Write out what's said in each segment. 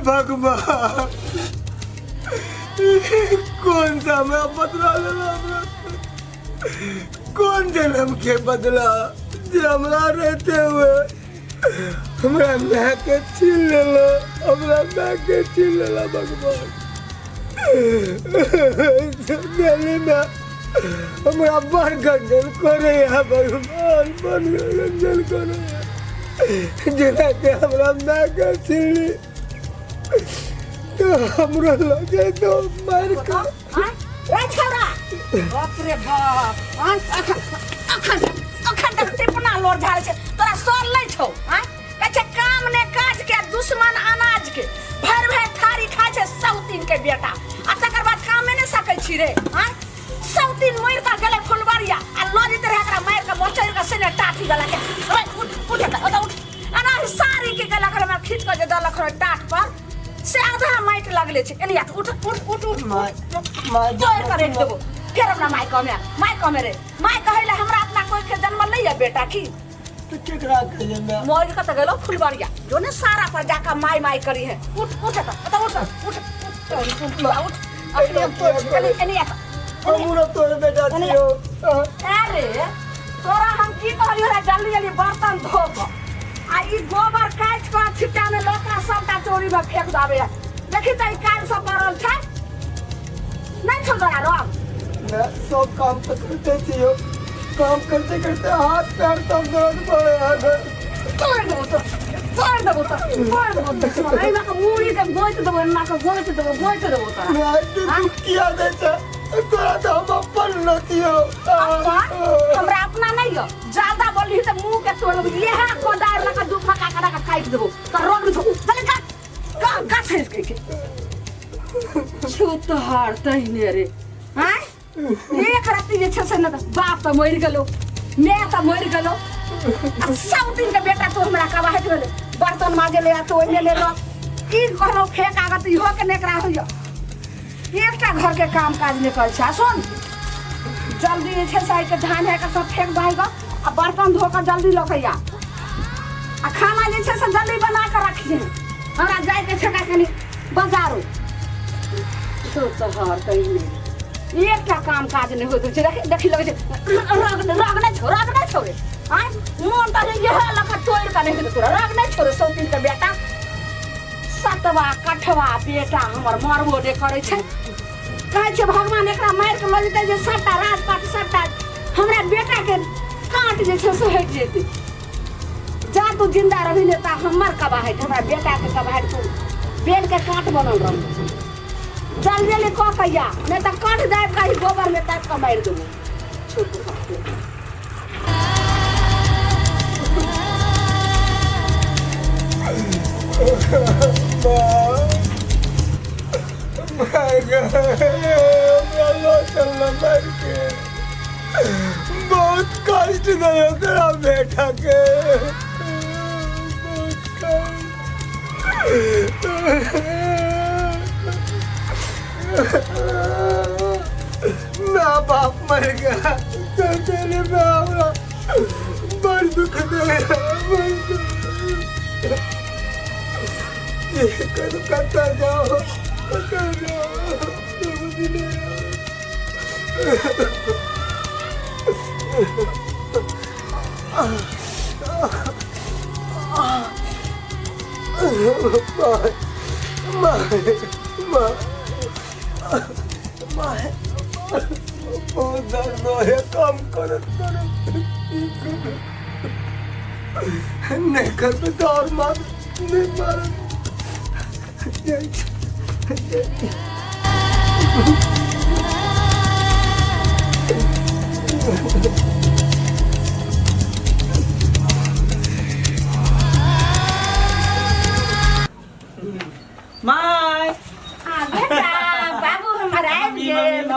भगवान कौन सा मैं बदला लेना, कौन जन्म के बदला जो हमरा रहते हुए हमरा मैं के छीन लेला, हमरा मैं के छीन लेला भगवान। दिल्ली में हमरा बड़ गंजन करे है भगवान, बड़ गंजन करे जेना के हमरा मैं के छीन ली तो हमरा लगे तो मार का ए छोरा बाप रे बाप अखन तक टिपना लोर झाड़े छे तोरा सोल नै छौ हैं कछे काम ने काज के दुश्मन अनाज के भर भर थारी खाय छे सौतीन के बेटा आ तकर बाद काम में नै सकै छी रे हैं सौतीन मोर का गले फुलवारिया आ लोरी तरह एकरा मार के मोचर के सने टाटी गला के ओए उठ उठ अना सारी के गला कर में खींच के दलख टाट पर से आधा माइट लगले छे एलिया उठ माय जोर करे देबो फेर अपना माय कमे रे माय कहले हमरा अपना कोई के जन्म नहीं है बेटा की तो केकरा कहले मैं मोर के त गेलो फुलवारिया जो ने सारा पर जाका माय करी है उठ एलिया हमरा तोरे बेटा छियो। अरे तोरा हम की कहलियो रे जल्दी बर्तन धो आ ई गोबर काट के छिटा में लोका सबटा चोरी में फेंक दावे देखी त ई काल सब पड़ल छै नहीं छो तोरा रोम मैं सब काम तो करते छियो, काम करते करते हाथ पैर सब दर्द पड़े है। तोड़ दो आई ना का मुड़ी के गोइट देबो ना का गोइट देबो तोरा मैं तो किया देता तोरा तो हम अपन नतियो हमरा अपना नहीं हो ज्यादा बोली त मुंह के तोड़ ये है कोदार लगा दू फका करा के काट देबो त रोक दो चले का छेल के छूत हार तइने रे हैं एक राती जे छ से न बाप त मरि गेलो मैं त मरि गेलो सब दिन के बेटा तो हमरा का बाहर गेले बर्तन माजे ले तो ले लो ई कोनो फेक आगत इहो के नेकरा होइयो एकटा घर के काम काज ने कर छा सुन जल्दी जे छै साइ के धान है के सब फेंक दाएगा आ बर्तन धो के जल्दी लकैया आ खाना जे छै से जल्दी बना के रखिए हमरा जाय के छका कनी बाजारो तो हर कहीं नहीं एकटा काम काज ने होत छै देखि लगे छै राग ने छोरे हां मोन त ये लखा तोड़ के नहीं तोरा राग ने छोरे सौतीन के बेटा सतवा कठवा बेटा हमर मरबो ने करे छै कहै छै भगवान एकरा मार के ल जेतै जे सबटा राजपाट सबटा हमरा बेटा के काट जे छै से हट जेतै जा तू जिंदा रही ले ता हमर कबाहट हमरा बेटा के कबाहट तू बेल के काट बनल रह जल्दी क कहिया नहीं त काट दाब कहीं गोबर में ताप के मार देबो छोटू बहुत कष्ट गयो तेरा बेटा के माँ बाप मर गया तो तेरे में हमरा बड़ दुख दे करता जाओ बहुत दर्द है काम करत नहीं कर पे दौड़ मार नहीं मार माय बेटा बाबू हमर आबि गेल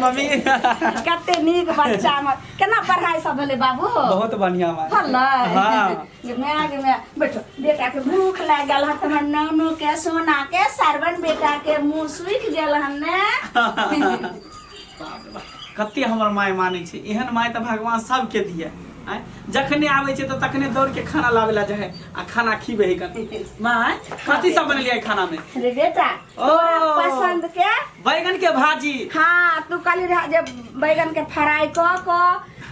मम्मी कते नीक बच्चा हमर केना पढ़ाई सब भेले बाबू बहुत बढ़िया माय हल्ला हां मैं बैठो बेटा के भूख लाग गेल ह हमर नानू के सोना के सरवन बेटा के मुंह सूख गेल हन ने कते हमर माय मानै छै एहन माय तऽ भगवान सबके दिए आय जखने आबै छै तऽ तखने दौड़ के खाना लावे ला जाए आ खाना खीबे है कन माय कथि सब बनलियै खाना में रे बेटा ओ पसंद के बैगन के भाजी हाँ तू कहली रह जे बैगन के फ्राई क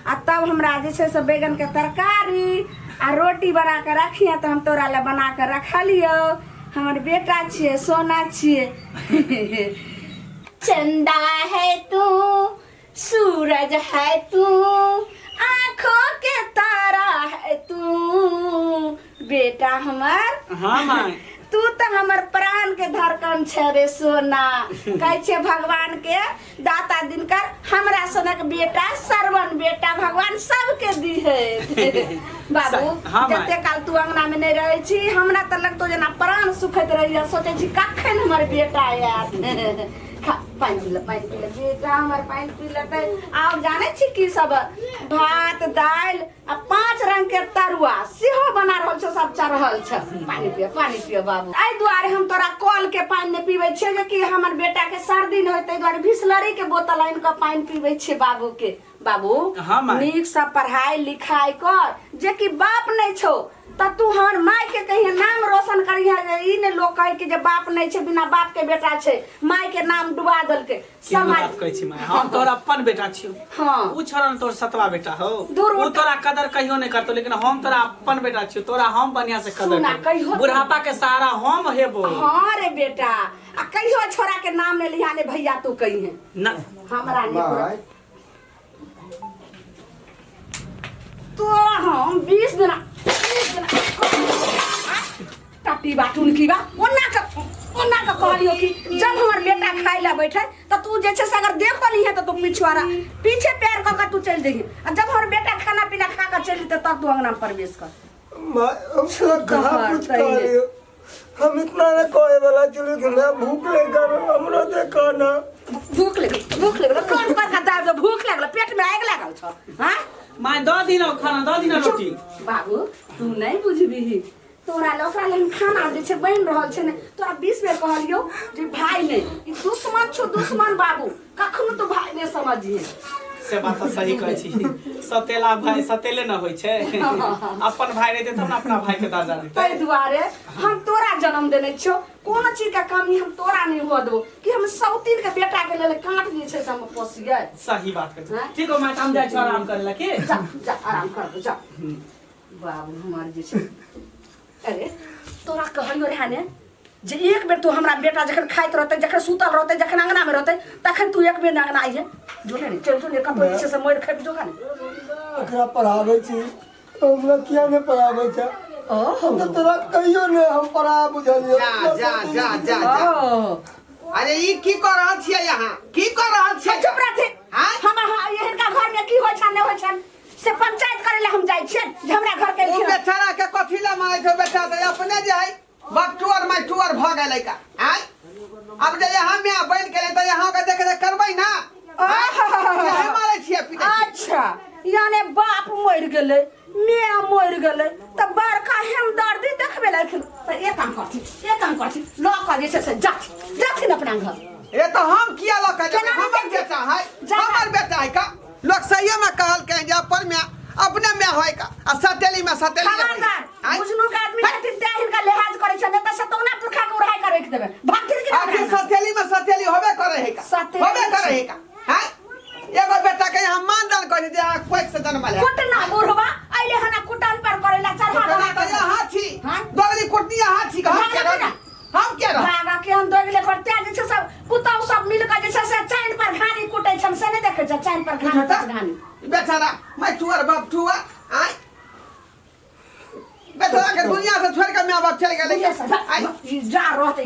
आ तब हमरा जे छै से बैगन के तरकारी आ रोटी बना के रखिए तो हम तोरा ले बना के रखलियो हमर बेटा छिए सोना छिए चंदा है तू सूरज है तू आँखों के तारा है तू बेटा हमर हाँ माय तू तो हमर प्राण के धड़कन छे रे सोना कहे छे भगवान के दाता दिनकर हमरा सनक बेटा सरवन बेटा भगवान सबके दी है बाबू हाँ जते काल तू अंगना में नहीं रहे छी हमरा त लगतो जना प्राण सुखत रही सोचे छी कखन हमर बेटा यार पानी पी ले बेटा हमार पानी पी लेते आप जाने छी की सब भात दाल आ 5 रंग के तरुआ सेहो बना रहल छ सब चढ़ल छ पानी पियो बाबू आई दुआरे हम तोरा कल के पानी ने पीबै छे जे कि हमर बेटा के सर्दी न होय तै दुआरे बिसलरी के बोतल आइन के पानी पीबै छे बाबू के बाबू नीक से पढ़ाई लिखाई कर जे कि बाप नहीं छो त तू हमर माय के कहिए नाम रोशन करिए ई ने लोग कहे कि जे बाप नहीं छे बिना बाप के बेटा छे माय के नाम डुबा दल के समाज कहै छी माय हम तोरा अपन बेटा छियो हां उ छोरन तोर सतवा बेटा हो उ तोरा कदर कहियो नहीं करतो लेकिन हम तोरा अपन बेटा छियो तोरा हम बढ़िया से कदर बुढ़ापा के सहारा हम हेबो हां रे बेटा आ कहियो छोरा के नाम ने लिया ने भैया तू कहिए ना हमरा ने तो हम 20 दिन टाटी बाटुन की बा ओना का कहलियो कि जब हमर बेटा खाइ ला बैठे त तू जे छे अगर देख ली है त तू पीछे पैर क के तू चल जही आ जब हमर बेटा खाना पीना खा के चली त तब तू अंगना में प्रवेश कर हम इतना न कोए वाला चलो कि ना भूख लेकर हमरो देखो ना भूख लगल कौन पर का दाब भूख लगल पेट में आग लागल छ हां माय द दिन खाना द दिन रोटी बाबू तू नहीं बुझबी तोरा लोकरा लेन खाना जे छे बन रहल छे ने तोरा 20 बेर कहलियो जे भाई ने ई दुश्मन छो दुश्मन बाबू कखनो तो भाई ने समझिए से बात तो सही कहै छी सतेला भाई सतेले न होय छे अपन भाई रहते तब न अपना भाई के दाजा देते तै दुआरे हम तोरा जन्म देने छो कोनो चीज का कमी हम तोरा नहीं हो दो कि हम सौतीन के बेटा के लेल काट जे छे हम पोसिए सही बात कहै ठीक हो मैं काम जाय छ आराम करे ला के जा आराम कर जा बाबू हमार जे छे अरे तोरा कहलियो रे हाने जे एक बेर तू हमरा बेटा जखन खाइत रहते जखन सुतल रहते जखन अंगना में रहते तखन तू एक बेर अंगना आइए जो ने चल जो ने कतो जे से मोर खेप जो खाने एकरा पढ़ाबै छी हमरा किया ने पढ़ाबै छ हम तो तोरा कहियो ने हम पढ़ा बुझलियो जा अरे ई की कर रहल छियै यहाँ की कर रहल छियै चुप रह थे हम यहन का घर में की होय छ ने होय छ से पंचायत करे ला हम जाय छियै जे हमरा घर के ओ बेचारा के कथि ला मारै छ बेटा त अपने जाय बकटुअर माटुअर भ गेलै का आय अब जे यहाँ में बैठ गेलै त यहाँ के देख देख करबै ना यही मारै छियै पिटे अच्छा यानी बाप मर गेलै मैं मर गेलै त बड़का हम दर्दी देखबे लखिन त एक काम करथि ल क जे से जाथिन अपना घर ए तो हम किया ल के हमर बेटा है हमर बेटा है का लोग सही में कहल के जे अपन में अपने में होय का आ सतेली खबरदार बुझनु का आदमी के देहिन का लिहाज करे छ न त सतौना पुरखा के उड़ाई करे देबे भागथिन के आखिर सतेली में सतेली होबे करे है का होबे करे है का हैं एगो बेटा के हम मानदान कहि दे आ कोई से जन्म ले कुटना बुढ़वा आइले हना कुटान पर करेला चढ़ा तो यहाँ छी दोगली कुटनी यहाँ छी हम क्या रह भागा के हम दोगले करते जे छ सब पुताऊ सब मिल के जे छ से चाइन पर घानी कुटै छम से नहीं देखे छ चाइन पर घानी बेचारा मैं तुअर बाप तुआ आय बेचारा के दुनिया से छोड़ के मैं बाप चल गेले आई जा रहते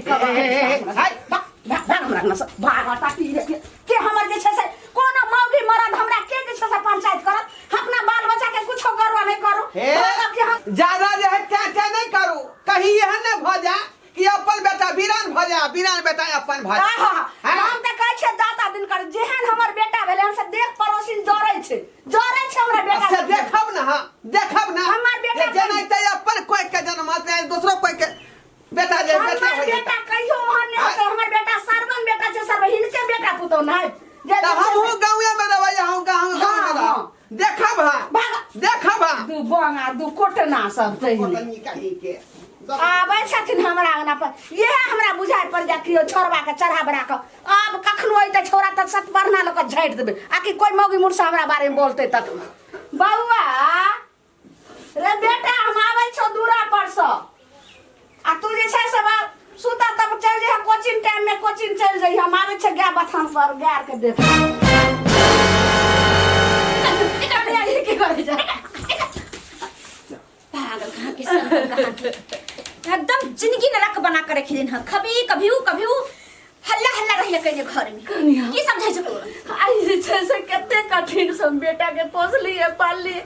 भागा ताकी के हमर जे छ से कोनो मौगी मरद हमरा के जे छ से पंचायत करत अपना बाल बच्चा के कुछो करवा नहीं करू ज्यादा जे है क्या नहीं करू कहीं यह न भ जा कि अपन बेटा वीरान भ जा वीरान बेटा अपन भ जा हम त कहै छै दाता दिन कर जेहन हमर बेटा भेले हम से देख पड़ोसिन डरै छै हमरा बेटा से देखब ना हमर बेटा जे नहीं त अपन कोई के जन्म आते दूसरो कोई के बेटा जे बेटा हमर बेटा कहियो ओहन नहीं होते हमर बेटा सरवन बेटा छै सर्वहीन के बेटा पुतो नहीं हम गांव में रहबै देखब हा भागा। देखब हा दू बांगा दू कोटना सब तहिने पतनी कहीं के आबै छथिन हमरा अंगना पर ये हमरा बुझाइ पड़ जा कि छोरबा के चढ़ा बड़ा के अब कखनो अइते छोरा तक सत बरना लोग झाइट देबे आकि कोई मौगी मुर्सा हमरा बारे में बोलते तक बउआ रे बेटा हम आबै छौ दूरा पर से आ तू जे छै सब सुता तब चल जे कोचिंग टाइम में कोचिंग चल जई हम आबै छ गाय बथान पर गार के देख की करे जा पागल कहां के सब एकदम जिंदगी नरक बना कर रखी दिन कभी कभी हल्ला हल्ला रहिए कहीं घर में की समझै छ आई जे छै से कते कठिन सब बेटा के पोसली है पालली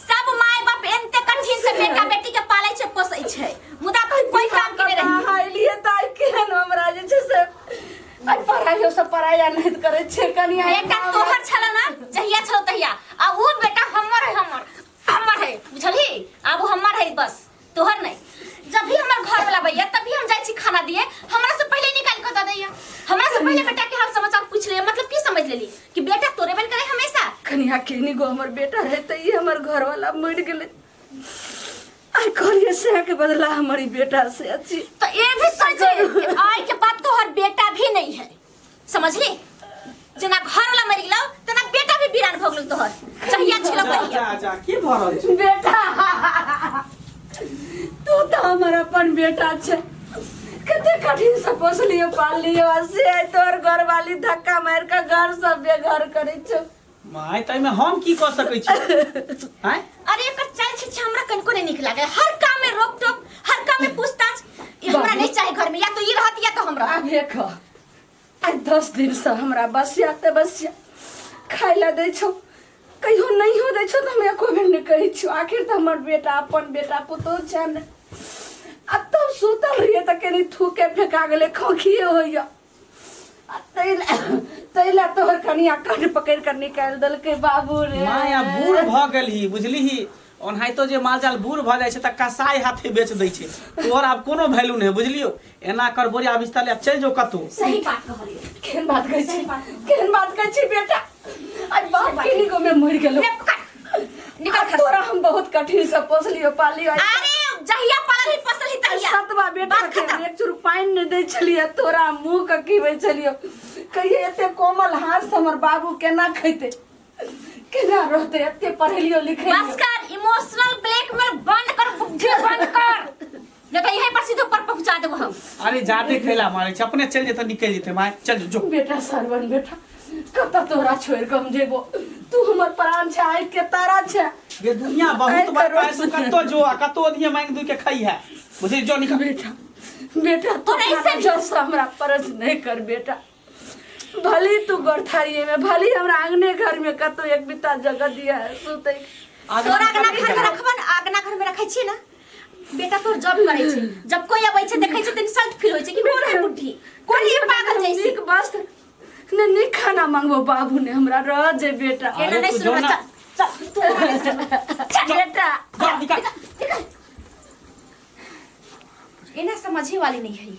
सब माय बाप एते कठिन से बेटा बेटी के पालै छै पोसै छै मुदा कोई काम के नहीं रही हाइलिए ताई केहन हमरा जे छै से आई पढ़ाइयो सब पढ़ाया नहीं करे छै कनिया एकटा तोहर छला ना जहिया छौ तहिया आ वो बेटा हमर है बुझली अब हमर है बस तोहर नहीं जब भी हमार घर वाला भैया तभी हम जाई छी खाना दिए हमरा से पहले निकाल के द दैया हमरा से पहले बेटा के हाल समाचार पूछ ले मतलब की समझ लेली कि बेटा तोरे बन करे हमेशा कनिया केनी गो हमर बेटा है त ई हमर घर वाला मर गेले आई कहलिए से के बदला हमारी बेटा से अच्छी तो ये भी सोचे आई के बाद तोहर बेटा भी नहीं है समझली जना घर वाला मर गेलो तना बेटा भी बीरान भ गेल तोहर चाहिया छलो जा जा की भ रहल छै बेटा तू तो हमारा अपन बेटा छे कते कठिन से पोसलियो पाललियो से तोर घर वाली धक्का मार के घर सब बेघर करे छ माय तई में हम की क सकै छी हैं अरे एकर चल छै हमरा कनको नहीं निक लागे हर काम में रोक टोक हर काम में पूछताछ ई हमरा नहीं चाहे घर में या तो ई रहत या तो हमरा अब देख आज 10 दिन से हमरा बसिया ते बसिया खाइला दै छौ कहियो नहीं हो दै छौ त हमरा कोइ नहीं कहै छौ आखिर त हमर बेटा अपन बेटा पुतो छै ने अब तो सुतल रहिए त कनी थूके फेंका गेले खोखिए होइया तैला तोहर कनिया कान पकड़ कर निकाल दल के बाबू रे माया बूढ़ भ गेलही बुझलीही ओनाहितो जे मालजाल बूढ़ भ जाइ छै त कसाई हाथे बेच दै छै तोहर आब कोनो वैल्यू नहि बुझलियो एना कर बोरिया बिस्ता ले चल जो कतो सही बात कहलिए केहन बात कहै छी बेटा आज बाप के निगो में मर गेलो निकल तोरा हम बहुत कठिन से पोसलियो पालियो अरे जहिया पालही पोसली तहिया सतवा बेटा के एक चुर पाइन न दै छलिए तोरा मुंह के कीबै छलियो कहिए एते कोमल हाथ से हमर बाबू केना खैते केना रहते एते पढ़लियो लिखलियो बस कर इमोशनल ब्लैकमेल बंद कर बुद्धि बंद कर न तो यहीं पर सीधे ऊपर पहुंचा देबो हम अरे जाते खेला मारे छै अपने चल जेते निकल जेते माय चल जो बेटा सरवन बेटा कत तोरा छोड़ के हम जेबो तू हमर प्राण छै आइ के तारा छै ये दुनिया बहुत बड़का है कतो जो कतो दिए मांग दू के खाई है बुझे जो निकल बेटा तो ऐसे जोश हमरा परज नहीं कर बेटा भली तू गरथारिए में भली हमरा आंगने घर में कतो एक बिता जगह दिया है सुते तोरा आगना घर में रखबन आगना घर में रखै छी ना बेटा तोर जॉब करै छै जब कोई आबै छै देखै छै त इंसल्ट फील होय छै कि बेटा बुद्धि कोई पागल जैसी बस ने खाना मांगबो बाबू ने हमरा रह जे बेटा एना नहीं सुनो चल बेटा एना समझे वाली नहीं है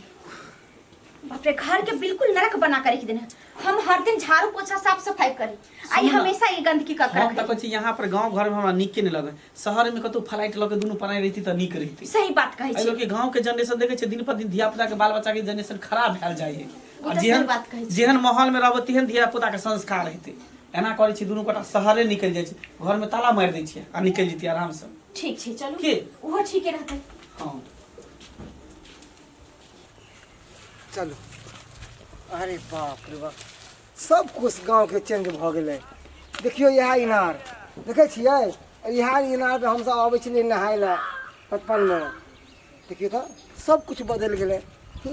बाप रे घर के बिल्कुल नरक बना कर रख देना हम हर दिन झाड़ू पोछा साफ सफाई करी आई हमेशा ये गंदगी का कर हम त कहै छी यहां पर गांव घर में हमरा नीक के नहीं लगे शहर में कतो फ्लाइट लगे दुनु पनाई रहिती त नीक रहिती सही बात कहै छी आई लोग के गांव के जनरेशन देखे छै दिन पर दिन धिया पुता के बाल बच्चा के जनरेशन खराब भेल जाय है और जेहन माहौल में रहबो तेहन धिया पुता के संस्कार रहते एना करै छी दुनु कोटा शहरे निकल जाय छै घर में ताला मार दै छियै आ निकल जेती आराम से ठीक छै चलो के ओहो ठीके रहतै हां चलो अरे बाप रे बाप सब कुछ गांव के चेंज भ गेलै देखियो यहाँ इनार देखे छियै यहाँ इनार पे हम सब आबै छलियै नहाय लए बचपन में देखियो तो सब कुछ बदल गेलै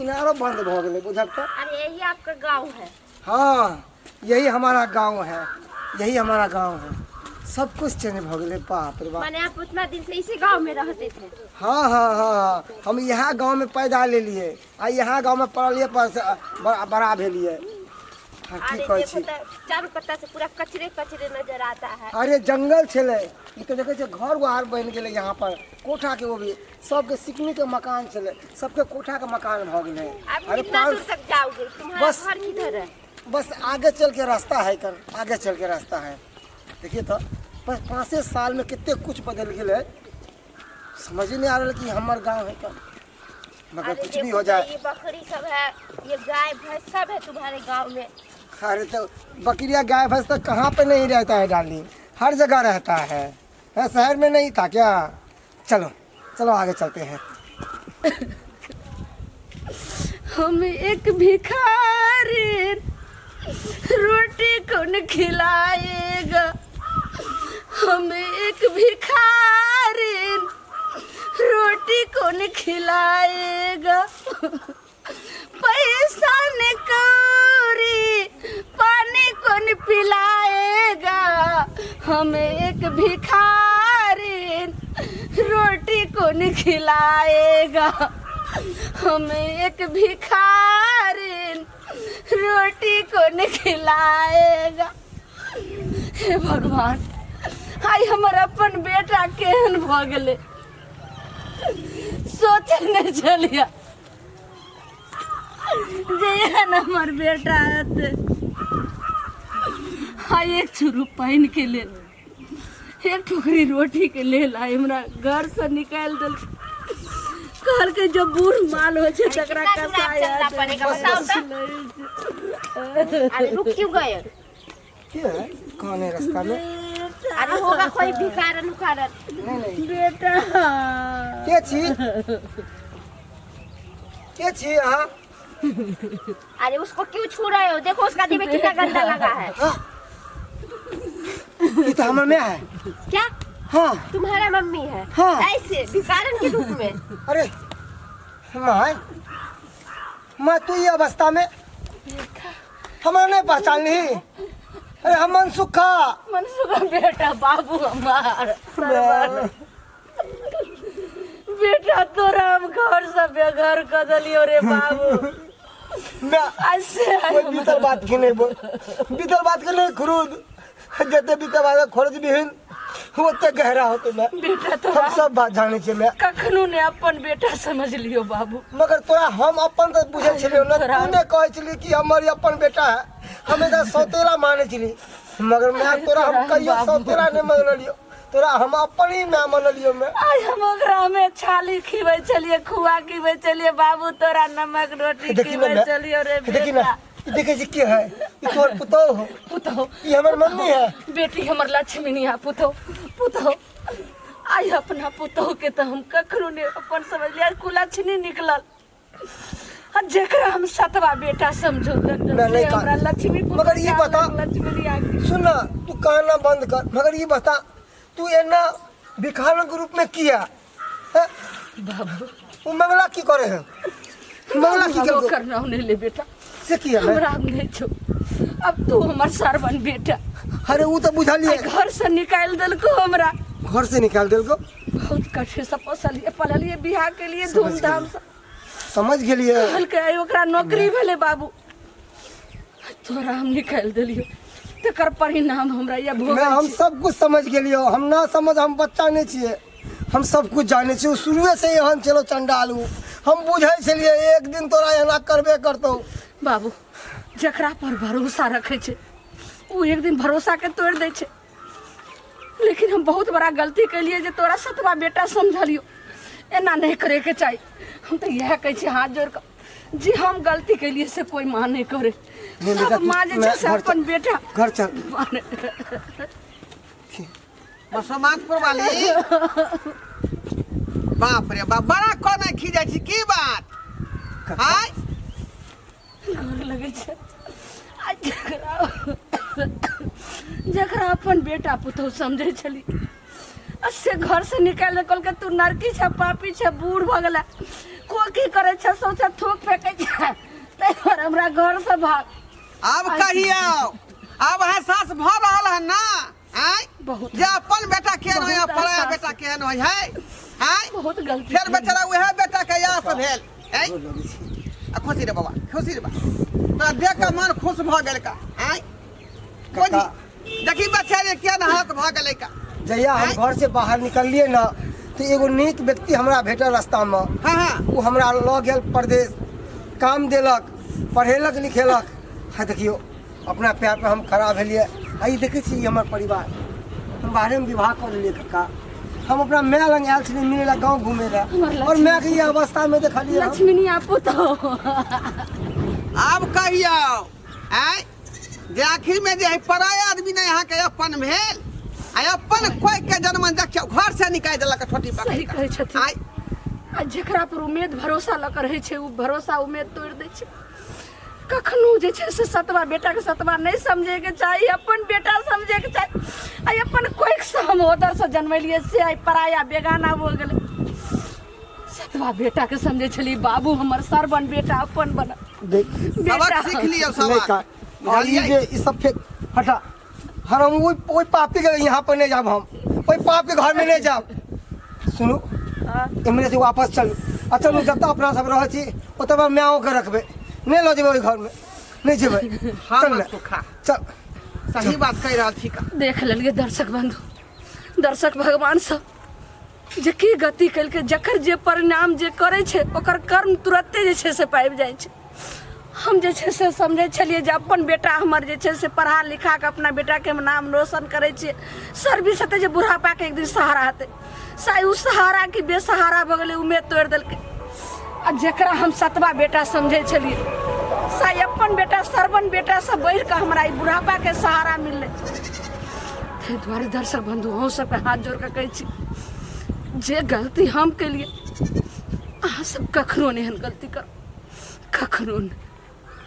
इनारो बंद भ गेलै बुझक तो अरे यही आपका गांव है हाँ यही हमारा गांव है यही हमारा गांव है सब कुछ चेंज भ गेलै बाप रे बाप माने आप उतना दिन से इसी गांव में रहते थे हाँ हाँ हाँ हम यहाँ गांव में पैदा ले लिए आ यहाँ गांव में पढ़लिए बड़ा भेलिए हाँ, की कहै छी चारू कत्ता से पूरा कचरे कचरे नजर आता है अरे जंगल छलै ई तो देखे छै घर गुहार बन गेलै यहाँ पर कोठा के वो भी सबके सिकनी के मकान छलै सबके कोठा के मकान भ गेलै अरे कितना दूर तक जाओगे तुम्हारा बस घर किधर है बस आगे चल के रास्ता है कर आगे चल के रास्ता है देखिए तो बस 5 साल में कितने कुछ बदल गए, समझ ही नहीं आ रहा कि हमारे गांव है क्या। मगर अरे कुछ भी देखो हो जाए। ये बकरी सब है, ये गाय भैंस सब है तुम्हारे गांव में। अरे तो बकरिया गाय भैंस तो कहाँ पे नहीं रहता है डार्लिंग, हर जगह रहता है। शहर में नहीं था क्या? चलो चलो आगे चलते हैं। हम एक भिखारी, रोटी कौन खिलाएगा? हम एक भिखारी, रोटी कौन खिलाएगा? पैसा न कौड़ी, पानी कौन पिलाएगा? हम एक भिखारी, रोटी कौन खिलाएगा? हम एक भिखारी, रोटी कौन खिलाएगा? हे भगवान, आई हमर अपन बेटा केहन भ गेले, सोचे नहीं चलिया जे हमर बेटा हते। हाय एक चुरू पाइन के लेल, एक टोकरी रोटी के लेल आई हमरा घर से निकाल दिल। कहल के जो बूढ़ माल हो छे तकरा कसाया पड़ेगा, बताओ तो। अरे रुक क्यों गए? क्या है? कौन है रास्ता में? अरे होगा कोई भिखारन उखारन। नहीं बेटा क्या चीज, क्या चीज? हाँ अरे उसको क्यों छू रहे हो? देखो उसका दिल में कितना गंदा लगा है। ये तो हमारे में है। क्या हाँ तुम्हारा मम्मी है? हाँ। ऐसे भिखारन के रूप में? अरे मैं तो ये अवस्था में हमारा नहीं पहचान ली। अरे हम मनसुखा मनसुखा बेटा बाबू हमार बेटा तोरा हम घर से बेघर कर दिलियो रे बाबू। मैं ऐसे कोई बीतल बात के नहीं बोल, बीतल बात के नहीं खुरूद जते बीतल बात खोज बिहीन वो तो गहरा होते मैं। बेटा हम तोरा सब बात जाने छे मैं, कखनो ने अपन बेटा समझ लियो बाबू। मगर तोरा हम अपन तो बुझे छलियो ना, तूने कहे छली कि हमारी अपन बेटा है, हमें तो सौतेला माने छली। मगर मैं तोरा हम कहियो सौतेला नहीं मान लियो, तोरा हम अपन ही मैं मान लियो मैं। आज हम ओकरा में छाली खिबै चलिए, खुआ खिबै चलिए बाबू, तोरा नमक रोटी खिबै चलियो रे देखी ना, बेटा। देखे जी के है, ये तोर पुतो हो, पुतो ये हमर मम्मी है। बेटी हमर लक्ष्मीनिया पुतो पुतो। आई अपना पुतो के तो हम कखनो ने अपन समझ लिया, कुलक्षणी निकलल। आ जेकरा हम सतवा बेटा समझो नहीं हमरा लक्ष्मी पुतो। मगर ये बता, लक्ष्मीनिया सुन ना, तू कहना बंद कर, मगर ये बता तू एना भिखारन के रूप में किया है? बाबू वो मंगला की करे है? मंगला की वो कर करना नहीं ले बेटा, से किया है? हमरा नहीं छो। अब तू हमर सरवन बेटा, अरे वो तो बुझा लिए, घर से निकाल दिलको हमरा, घर से निकाल दिल को। बहुत कठिन से पोसलिए पढ़लिए, बिहार के लिए धूमधाम से समझ गेलिए। कहल के ओकरा नौकरी भेले बाबू, तोरा हम निकाल दिलियो, तकर परिणाम हमरा ये मैं भोगल हम छी। सब कुछ समझ गेलियो, हम ना समझ, हम बच्चा नहीं छिए, हम सब कुछ जाने छिए। शुरुए से यहाँ चलो चंडालू, हम बुझे छलिए एक दिन तोरा एना करबे करतो। बाबू जकरा पर भरोसा रखे छे वो एक दिन भरोसा के तोड़ दे छे। लेकिन हम बहुत बड़ा गलती कैलिए जे तोरा सतवा बेटा समझलियो, एना नहीं करे के चाहिए। हम तो यह कहे छे हाथ जोड़ कर, जी हम गलती कैलिए से कोई मान नहीं करे। नहीं बेटा, सब माँ जे मैं छे से घर अपन बेटा घर चल। माने। बसमातपुर वाली बाप रे बाप, बड़ा कोना खींचे छी की बात? हाय घर लगे छे आ जकरा अपन बेटा पुतौ समझे छली, से घर से निकाल कल के तू नरकी छे, पापी छे, बूढ़ भ गेला, को की करे छे, सोचे थूक फेंके छे, तै पर हमरा घर से भाग। अब कहियो, अब एहसास भ रहल है ना? आय बहुत जे अपन बेटा केहन होय, बहुत पराया एहसास। बेटा केहन होय है? आय बहुत गलती फिर की। बेचारा वह बेटा के यास भेल। आय खुशी रे बाबा, खुशी रे बाबा, तो देख के मन खुश भ गेल का? आय काका। देखी बेचारे केहन हाथ भ गेलै का? जहिया हम घर से बाहर निकलिए ना, तो एगो नीक व्यक्ति हमरा भेटल रास्ता में। हाँ हाँ वो हमरा लऽ गेल प्रदेश, काम देलक, पढ़ेलक लिखेलक। हाँ देखियो अपना पैर पर हम खड़ा भेलिए। आई देखे छी हमर परिवार, हम बाहरे में विवाह कर लिए काका। हम अपना मैं लंग आयल छे मिले ला गाँव घूमे ला और मैं के ये अवस्था में देखलिए हम। लक्ष्मी आपू तो अब कहियो आय जे आखिर में जे पराया आदमी ने यहाँ के अपन भेल आ अपन कोई के जन्म देखियो घर से निकाल देलक छोटी सही पकड़ कहै छथिन। आय आ जेकरा पर उम्मीद भरोसा लग रहै छै उ भरोसा उम्मीद तोड़ दै छै। कखनो जे छै से सतवा बेटा के सतवा नहीं समझे के चाहिए, अपन बेटा समझे के चाहिए। आ अपन कोई से हम उधर से जन्मलिए से आई पराया बेगाना हो गेलै। सतवा बेटा के समझे छली बाबू हमर सरबन बेटा अपन बना देख सबक सीख लियो नहीं का सबक और ये जे ई सब फेक हटा। हम ओई पापी के यहाँ पर नहीं जाब, हम ओई पाप के घर में नहीं जाब। सुनो इमरे से वापस चल आ चलू जब तक अपना सब रह छी ओतबा मैं के रखबे नहीं लो जेबे ओई घर में नहीं जेबे। हाँ चल सुखा चल सही बात कह रहा थी का। देख लेलिए दर्शक बंधु, दर्शक भगवान सब जे की गति कल के जकर जे परिणाम जे करे छे ओकर कर्म तुरंते जे छे से पाबि जाय छे। हम जे छे से समझे छलिए जे अपन बेटा हमर जे छे से पढ़ा लिखा के अपना बेटा के नाम रोशन करे छे, सर्विस हते जे बुढ़ापा के एक दिन सहारा हते। साई उ सहारा की बेसहारा भ गेले, उम्मीद तोड़ देलके। आ जेकरा हम सतवा बेटा समझे छलिए साई अपन बेटा सरबन बेटा से बढ़ के हमरा ई बुढ़ापा के सहारा मिलले। ताहि दुआरे दर्शक बंधु हम सबके हाथ जोड़ के कहै छी जे गलती हम के लिए अहाँ सब कखनो नहीं गलती करो, कखनो नहीं।